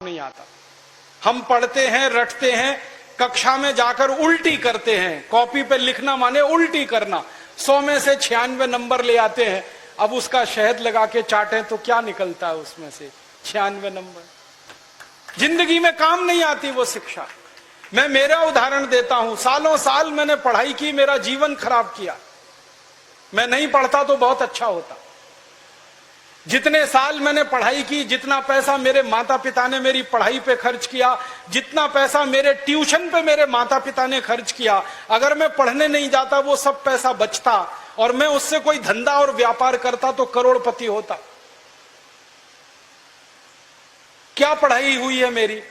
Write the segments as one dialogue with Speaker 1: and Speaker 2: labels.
Speaker 1: नहीं आता। हम पढ़ते हैं, रटते हैं, कक्षा में जाकर उल्टी करते हैं। कॉपी पे लिखना माने उल्टी करना। 100 में से 96 नंबर ले आते हैं। अब उसका शहद लगा के चाटें तो क्या निकलता है उसमें से? 96 नंबर। जिंदगी में काम नहीं आती वो शिक्षा। मैं मेरा उदाहरण देता हूं। सालों साल मैंने पढ़ाई की, मेरा जीवन खराब किया। मैं नहीं पढ़ता तो बहुत अच्छा होता। जितने साल मैंने पढ़ाई की, जितना पैसा मेरे माता पिता ने मेरी पढ़ाई पे खर्च किया, जितना पैसा मेरे ट्यूशन पे मेरे माता पिता ने खर्च किया, अगर मैं पढ़ने नहीं जाता वो सब पैसा बचता और मैं उससे कोई धंधा और व्यापार करता तो करोड़पति होता। क्या पढ़ाई हुई है मेरी?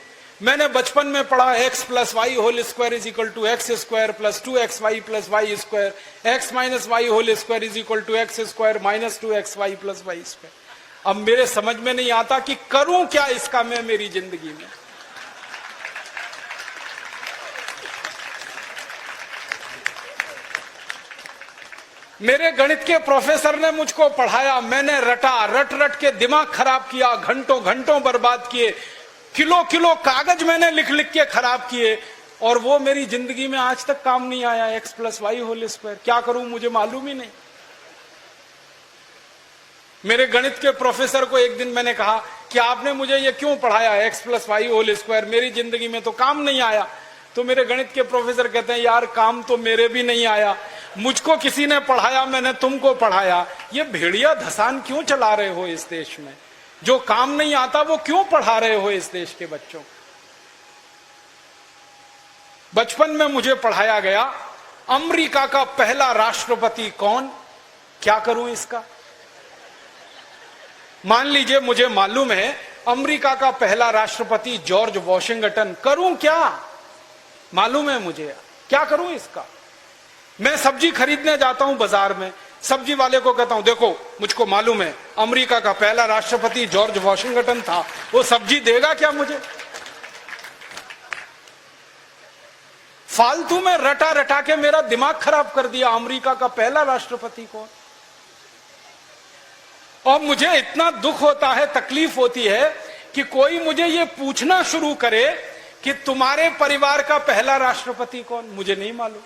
Speaker 1: मैंने बचपन में पढ़ा x + y whole square is equal to x square plus 2xy plus y square, x minus y whole square is equal to x square minus 2xy plus y square. अब मेरे समझ में नहीं आता कि करूं क्या इसका मैं मेरी जिंदगी में। मेरे गणित के प्रोफेसर ने मुझको पढ़ाया, मैंने रटा, रट रट के दिमाग खराब किया, घंटों घंटों बर्बाद किए, किलो किलो कागज मैंने लिख लिख के खराब किए और वो मेरी जिंदगी में आज तक काम नहीं आया। x + y होल स्क्वायर क्या करूं मुझे मालूम ही नहीं। मेरे गणित के प्रोफेसर को एक दिन मैंने कहा कि आपने मुझे ये क्यों पढ़ाया x + y होल स्क्वायर, मेरी जिंदगी में तो काम नहीं आया। तो मेरे गणित के प्रोफेसर कहते हैं, यार काम तो मेरे भी नहीं आया, मुझको किसी ने पढ़ाया, मैंने तुमको पढ़ाया। ये भेड़िया धसान क्यों चला रहे हो इस देश में? जो काम नहीं आता वो क्यों पढ़ा रहे हो इस देश के बच्चों? बचपन में मुझे पढ़ाया गया अमेरिका का पहला राष्ट्रपति कौन, क्या करूं इसका? मान लीजिए मुझे मालूम है अमेरिका का पहला राष्ट्रपति जॉर्ज वॉशिंगटन, करूं क्या? मालूम है मुझे, क्या करूं इसका? मैं सब्जी खरीदने जाता हूं बाजार में, सब्जी वाले को कहता हूं देखो मुझको मालूम है अमेरिका का पहला राष्ट्रपति जॉर्ज वॉशिंगटन था, वो सब्जी देगा क्या मुझे? फालतू में रटा रटा के मेरा दिमाग खराब कर दिया। अमेरिका का पहला राष्ट्रपति कौन? और मुझे इतना दुख होता है, तकलीफ होती है कि कोई मुझे ये पूछना शुरू करे कि तुम्हारे परिवार का पहला राष्ट्रपति कौन? मुझे नहीं मालूम।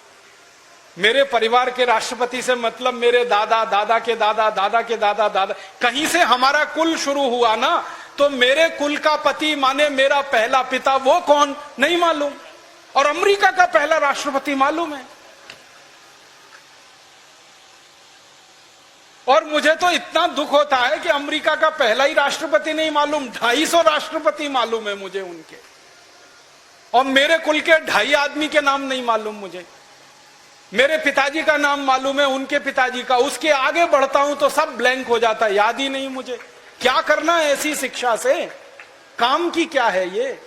Speaker 1: मेरे परिवार के राष्ट्रपति से मतलब मेरे दादा, दादा के दादा, दादा के दादा, दादा, कहीं से हमारा कुल शुरू हुआ ना, तो मेरे कुल का पति माने मेरा पहला पिता, वो कौन नहीं मालूम। और अमेरिका का पहला राष्ट्रपति मालूम है। और मुझे तो इतना दुख होता है कि अमेरिका का पहला ही राष्ट्रपति नहीं मालूम, 250 राष्ट्रपति मालूम है मुझे उनके, और मेरे कुल के 2.5 आदमी के नाम नहीं मालूम मुझे। मेरे पिताजी का नाम मालूम है, उनके पिताजी का, उसके आगे बढ़ता हूं तो सब ब्लैंक हो जाता है, याद ही नहीं मुझे। क्या करना है ऐसी शिक्षा से? काम की क्या है ये?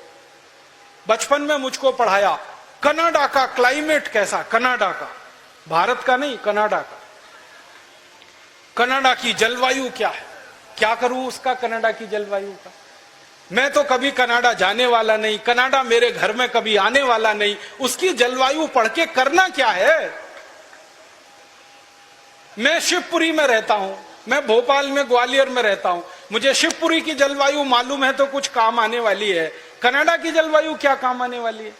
Speaker 1: बचपन में मुझको पढ़ाया कनाडा का क्लाइमेट कैसा, कनाडा का, भारत का नहीं, कनाडा का। कनाडा की जलवायु क्या है, क्या करूं उसका कनाडा की जलवायु का? मैं तो कभी कनाडा जाने वाला नहीं, कनाडा मेरे घर में कभी आने वाला नहीं, उसकी जलवायु पढ़ के करना क्या है? मैं शिवपुरी में रहता हूं, मैं भोपाल में, ग्वालियर में रहता हूं, मुझे शिवपुरी की जलवायु मालूम है तो कुछ काम आने वाली है। कनाडा की जलवायु क्या काम आने वाली है?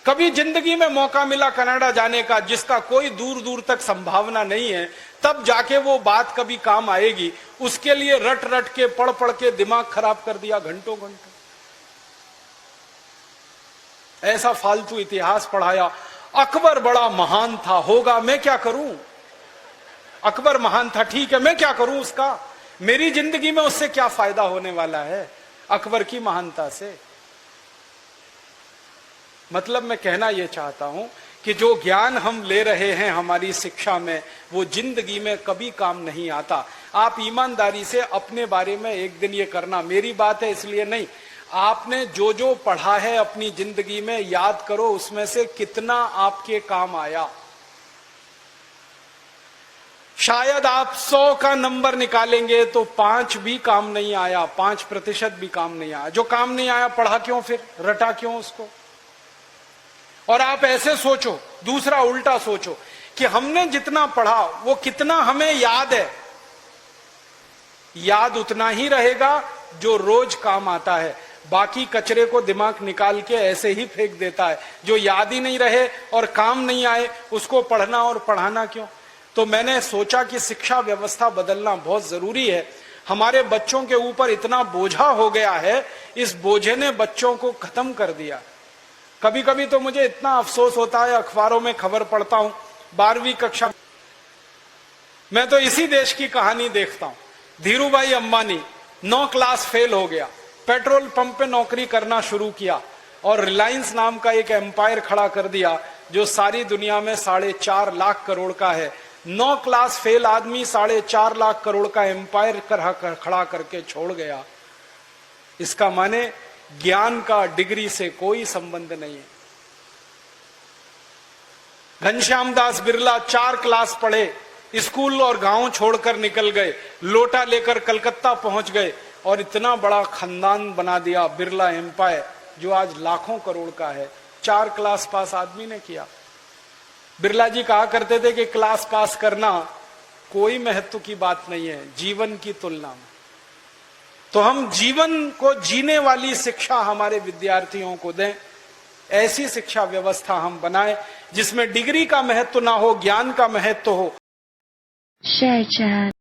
Speaker 1: कभी जिंदगी में मौका मिला कनाडा जाने का, जिसका कोई दूर दूर तक संभावना नहीं है, तब जाके वो बात कभी काम आएगी। उसके लिए रट रट के, पढ़ पढ़ के दिमाग खराब कर दिया घंटों घंटों। ऐसा फालतू इतिहास पढ़ाया। अकबर बड़ा महान था, होगा, मैं क्या करूं? अकबर महान था, ठीक है, मैं क्या करूं उसका? मेरी जिंदगी में उससे क्या फायदा होने वाला है अकबर की महानता से? मतलब मैं कहना यह चाहता हूं कि जो ज्ञान हम ले रहे हैं हमारी शिक्षा में, वो जिंदगी में कभी काम नहीं आता। आप ईमानदारी से अपने बारे में एक दिन ये करना, मेरी बात है इसलिए नहीं, आपने जो जो पढ़ा है अपनी जिंदगी में याद करो, उसमें से कितना आपके काम आया। शायद आप 100 का नंबर निकालेंगे तो 5 भी काम नहीं आया, 5% भी काम नहीं आया। जो काम नहीं आया पढ़ा क्यों, फिर रटा क्यों उसको? और आप ऐसे सोचो, दूसरा उल्टा सोचो कि हमने जितना पढ़ा वो कितना हमें याद है। याद उतना ही रहेगा जो रोज काम आता है। बाकी कचरे को दिमाग निकाल के ऐसे ही फेंक देता है। जो याद ही नहीं रहे और काम नहीं आए उसको पढ़ना और पढ़ाना क्यों। तो मैंने सोचा कि शिक्षा व्यवस्था बदलना बहुत जरूरी है। हमारे बच्चों के ऊपर इतना बोझा हो गया है, इस बोझे ने बच्चों को खत्म कर दिया। कभी कभी तो मुझे इतना अफसोस होता है, अखबारों में खबर पढ़ता हूं 12वीं कक्षा, मैं तो इसी देश की कहानी देखता हूं। धीरूभाई अंबानी 9 क्लास फेल हो गया, पेट्रोल पंप पे नौकरी करना शुरू किया और रिलायंस नाम का एक एम्पायर खड़ा कर दिया जो सारी दुनिया में 4.5 लाख करोड़ का है। 9 क्लास फेल आदमी 4.5 लाख करोड़ का एम्पायर खड़ा करके छोड़ गया। इसका माने ज्ञान का डिग्री से कोई संबंध नहीं है। घनश्याम दास बिरला 4 क्लास पढ़े, स्कूल और गांव छोड़कर निकल गए, लोटा लेकर कलकत्ता पहुंच गए और इतना बड़ा खानदान बना दिया, बिरला एम्पायर, जो आज लाखों करोड़ का है। 4 क्लास पास आदमी ने किया। बिरला जी कहा करते थे कि क्लास पास करना कोई महत्व की बात नहीं है जीवन की तुलना में। तो हम जीवन को जीने वाली शिक्षा हमारे विद्यार्थियों को दें, ऐसी शिक्षा व्यवस्था हम बनाएं जिसमें डिग्री का महत्व ना हो, ज्ञान का महत्व हो।
Speaker 2: Share chat.